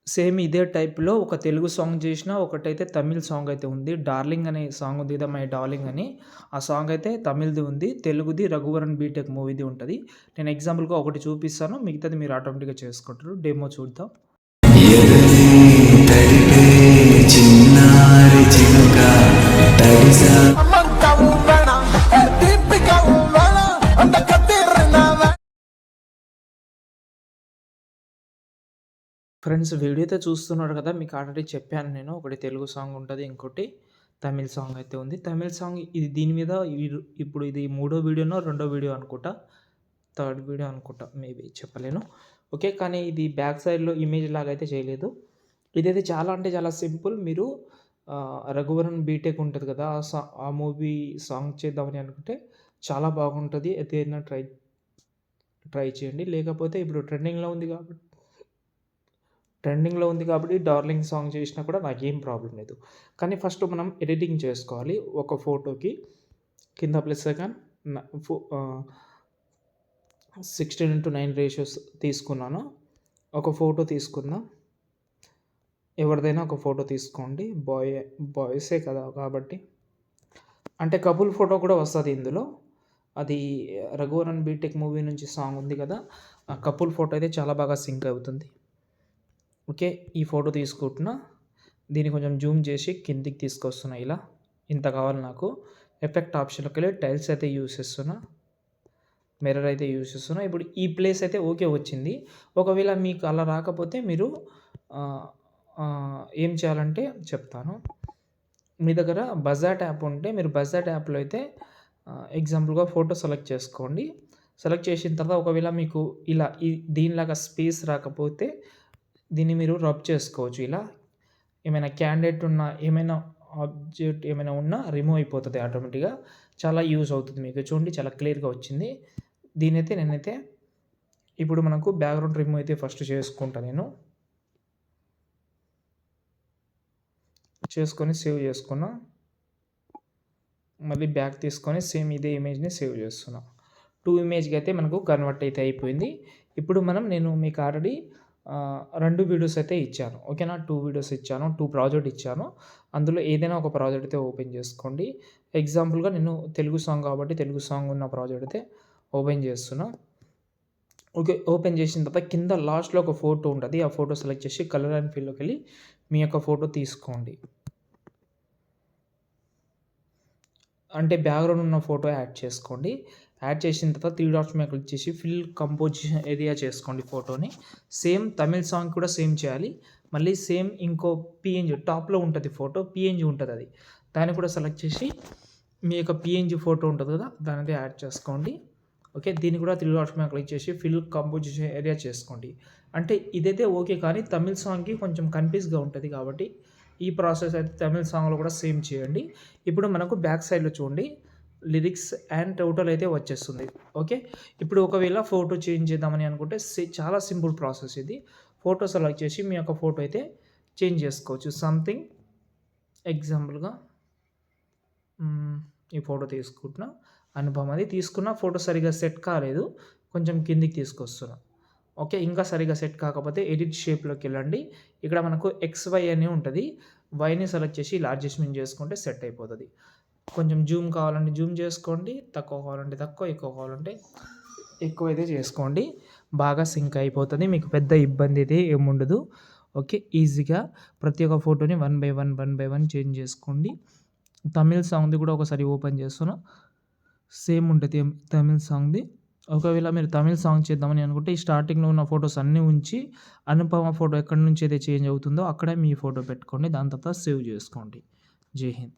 Same ఇదే టైప్‌లో ఒక తెలుగు సాంగ్ చేసిన, ఒకటైతే తమిళ్ సాంగ్ అయితే ఉంది. 'డార్లింగ్' అనే సాంగ్ ఉంది కదా! 'మై డార్లింగ్' అని. ఆ సాంగ్ అయితే తమిళ్‌ది ఉంది. తెలుగుది 'రఘువరన్ బీటెక్' మూవీది ఉంటది. నేను ఎగ్జాంపుల్‌గా ఒకటి చూపిస్తాను. మిగతాది మీరు ఆటోమేటిక్‌గా చేసుకుంటారు. డెమో చూద్దాం. ఎదనే తడిపే చిన్నారి చినుక తడిసా ఫ్రెండ్స్ వీడియో అయితే చూస్తున్నారు కదా! మీకు ఆల్రెడీ చెప్పాను నేను. ఒకటి తెలుగు సాంగ్ ఉంటది. ఇంకోటి తమిళ్ సాంగ్ అయితే ఉంది. తమిళ్ సాంగ్ ఇది దీని మీద ఇప్పుడు ఇది మూడో వీడియోనో, రెండో వీడియో అనుకుంటా. థర్డ్ వీడియో అనుకుంటా. మేబీ చెప్పలేను. ఓకే. కానీ ఇది బ్యాక్ సైడ్‌లో ఇమేజ్ లాగా అయితే చేయలేదు. ఇదైతే చాలా అంటే చాలా సింపుల్. మీరు 'రఘువరన్ బీటెక్' ఉంటది కదా! ఆ మూవీ సాంగ్ చేద్దామని అనుకుంటే చాలా బాగుంటది. ఏదైనా ట్రై చేయండి. లేకపోతే ఇప్పుడు ట్రెండింగ్‌లో ఉంది కాబట్టి 'డార్లింగ్' సాంగ్ చేసినా కూడా నాకేం ప్రాబ్లమ్ లేదు. కానీ ఫస్ట్ మనం ఎడిటింగ్ చేసుకోవాలి. ఒక ఫోటోకి కింద ప్లస్ ఐకాన్ న ఫో ఆహ్, 16:9 రేషియోస్ తీసుకున్నాను. ఒక ఫోటో తీసుకుందాం. ఎవరిదైనా ఒక ఫోటో తీసుకోండి. బాయ్సే కదా కాబట్టి. అంటే కపుల్ ఫోటో కూడా వస్తది ఇందులో. అది 'రఘువరన్ బీటెక్' మూవీ నుంచి సాంగ్ ఉంది కదా! ఆ కపుల్ ఫోటో అయితే చాలా బాగా సింక్ అవుతుంది. ఓకే. ఈ ఫోటో తీసుకుంటున్నా. దీన్ని కొంచెం జూమ్ చేసి కిందికి తీసుకొస్తున్నా ఇలా. ఇంత కావాలి నాకు. ఎఫెక్ట్ ఆప్షన్‌లోకెళ్ళి టైల్స్ అయితే యూజ్ చేస్తున్నా. మిర్రర్ అయితే యూజ్ చేస్తున్నా. ఇప్పుడు ఈ ప్లేస్ అయితే ఓకే వచ్చింది. ఒకవేళ మీకు అలా రాకపోతే మీరు ఏం చేయాలంటే చెప్తాను. మీ దగ్గర బజాట్ యాప్ ఉంటే మీరు బజాట్ యాప్‌లో అయితే ఎగ్జాంపుల్‌గా ఫోటో సెలెక్ట్ చేసుకోండి. సెలెక్ట్ చేసిన తర్వాత ఒకవేళ మీకు ఇలా దీనిలాగా స్పేస్ రాకపోతే దీన్ని మీరు రబ్ చేసుకోవచ్చు ఇలా. ఏమైనా క్యాండిడేట్ ఉన్నా, ఏమైనా ఆబ్జెక్ట్ ఏమైనా ఉన్నా రిమూవ్ అయిపోతది ఆటోమేటిక్‌గా. చాలా యూజ్ అవుతుంది మీకు. చూడండి చాలా క్లియర్‌గా వచ్చింది. నేనైతే ఇప్పుడు మనకు బ్యాక్‌గ్రౌండ్ రిమూవ్ అయితే ఫస్ట్ చేసుకుంటా నేను. చేసుకొని సేవ్ చేసుకున్నా. మళ్ళీ బ్యాక్ తీసుకొని సేమ్ ఇదే ఇమేజ్‌ని సేవ్ చేస్తున్నా. 2 ఇమేజ్‌కి అయితే మనకు కన్వర్ట్ అయితే అయిపోయింది. ఇప్పుడు నేను మీకు ఆల్రెడీ 2 వీడియోస్ అయితే ఇచ్చాను. ఓకేనా? 2 వీడియోస్ ఇచ్చాను. 2 ప్రాజెక్ట్ ఇచ్చాను. అందులో ఏదైనా ఒక ప్రాజెక్ట్ అయితే ఓపెన్ చేసుకోండి. ఎగ్జాంపుల్‌గా నేను తెలుగు సాంగ్ కాబట్టి తెలుగు సాంగ్ ఉన్న ప్రాజెక్ట్ అయితే ఓపెన్ చేస్తున్నా. ఓకే. ఓపెన్ చేసిన తర్వాత కింద లాస్ట్‌లో ఒక ఫోటో ఉంటది. ఆ ఫోటో సెలెక్ట్ చేసి కలర్ అండ్ ఫిల్‌లోకెళ్ళి మీ యొక్క ఫోటో తీసుకోండి. అంటే బ్యాక్‌గ్రౌండ్ ఉన్న ఫోటో యాడ్ చేసుకోండి. యాడ్ చేసిన తర్వాత 3 డాట్స్ మీద క్లిక్ చేసి ఫిల్ కంపోజిషన్ ఏరియా చేసుకోండి ఫోటోని. సేమ్ తమిళ్ సాంగ్ కూడా సేమ్ చేయాలి. మళ్ళీ సేమ్ ఇంకో పీఎన్‌జీ టాప్‌లో ఉంటది ఫోటో. పీఎన్‌జీ ఉంటదది. దాన్ని కూడా సెలెక్ట్ చేసి మీ యొక్క పీఎన్‌జీ ఫోటో ఉంటది కదా! దాన్నయితే యాడ్ చేసుకోండి. ఓకే. దీన్ని కూడా 3 డాట్స్ మీద క్లిక్ చేసి ఫిల్ కంపోజిషన్ ఏరియా చేసుకోండి. అంటే ఇదైతే ఓకే. కానీ తమిళ్ సాంగ్‌కి కొంచెం కన్‌ఫ్యూజ్‌గా ఉంటది కాబట్టి ఈ ప్రాసెస్ అయితే తమిళ్ సాంగ్‌లో కూడా సేమ్ చేయండి. ఇప్పుడు మనకు బ్యాక్ సైడ్‌లో చూడండి లిరిక్స్ అండ్ టోటల్ అయితే వచ్చేస్తుంది. ఓకే. ఇప్పుడు ఒకవేళ ఫోటో చేంజ్ చేద్దామని అనుకుంటే చాలా సింపుల్ ప్రాసెస్ ఇది. ఫోటో సెలెక్ట్ చేసి మీ యొక్క ఫోటో అయితే చేంజ్ చేసుకోవచ్చు. సంథింగ్ ఎగ్జాంపుల్‌గా ఈ ఫోటో తీసుకుంటున్నా. అనుపమది తీసుకున్న ఫోటో సరిగ్గా సెట్ కాలేదు. కొంచెం కిందికి తీసుకొస్తున్నా. ఓకే. ఇంకా సరిగ్గా సెట్ కాకపోతే ఎడిట్ షేప్‌లోకెళ్ళండి. ఇక్కడ మనకు ఎక్స్‌వై అని ఉంటది. వైని సెలెక్ట్ చేసి ఇలా అడ్జస్ట్‌మెంట్ చేసుకుంటే సెట్ అయిపోతది. కొంచెం జూమ్ కావాలంటే జూమ్ చేసుకోండి. తక్కువ కావాలంటే తక్కువ, ఎక్కువ కావాలంటే ఎక్కువైతే చేసుకోండి. బాగా సింక్ అయిపోతది. మీకు పెద్ద ఇబ్బంది అయితే ఏముండదు. ఓకే. ఈజీగా ప్రతి ఒక్క ఫోటోని వన్ బై వన్ చేంజ్ చేసుకోండి. తమిళ్ సాంగ్‌ది కూడా ఒకసారి ఓపెన్ చేస్తున్నా. సేమ్ ఉంటది తమిళ్ సాంగ్‌ది. ఒకవేళ మీరు తమిళ్ సాంగ్ చేద్దామని అనుకుంటే ఈ స్టార్టింగ్‌లో ఉన్న ఫోటోస్ అన్నీ ఉంచి, అనుపమ ఫోటో ఎక్కడి నుంచి అయితే చేంజ్ అవుతుందో అక్కడే మీ ఫోటో పెట్టుకోండి. దాని తర్వాత సేవ్ చేసుకోండి. జై హింద్.